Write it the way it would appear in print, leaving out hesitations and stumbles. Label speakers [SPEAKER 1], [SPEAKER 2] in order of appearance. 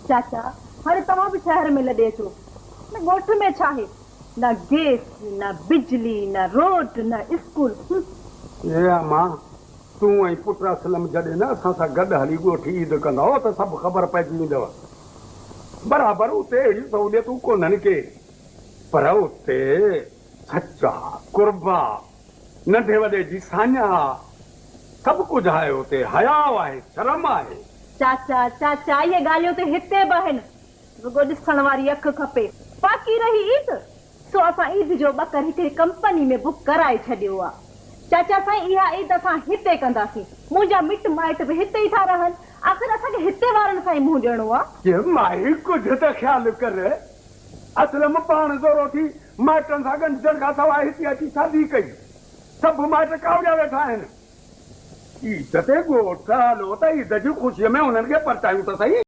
[SPEAKER 1] चाचा हाणे तव्हां बि शहर में लॾे अचो न ॻोठ में छा आहे न गैस न बिजली न रोड न स्कूल
[SPEAKER 2] ये मां तूं ऐं पुट असलम जॾहिं न असां सां गॾु हली ॻोठी ईद कंदव त सभु ख़बर पइजी वेंदव बराबरि उते अहिड़ियूं सहूलियतूं कोन्हनि के पर उते सचा कुर्बा नंढे वॾे जी साञा सभु कुझु आहे उते हयाव आहे शर्म आहे
[SPEAKER 1] चाचा चाचा इहे ॻाल्हियूं त हिते बि आहिनि रुॻो ॾिसण वारी अखि खपे बाक़ी रही ईद सो असां ईद जो ॿकर हिकिड़ी कंपनी में बुक कराए छॾियो आहे चाचा साईं इहा ईद असां हिते कंदासीं मुंहिंजा मिट माइट बि हिते ई था रहनि आख़िर असांखे हिते वारनि सां ई मुंहुं ॾियणो आहे
[SPEAKER 2] माई कुझु त ख़्यालु कर असलम पाण ज़ोरो थी माइटनि सां गॾु खां सवाइ हिते अची शादी कई सभु माइट कावड़िया वेठा आहिनि ईद ते ॻोठ हलो त ईद जी ख़ुशीअ में उन्हनि खे परचायूं त सही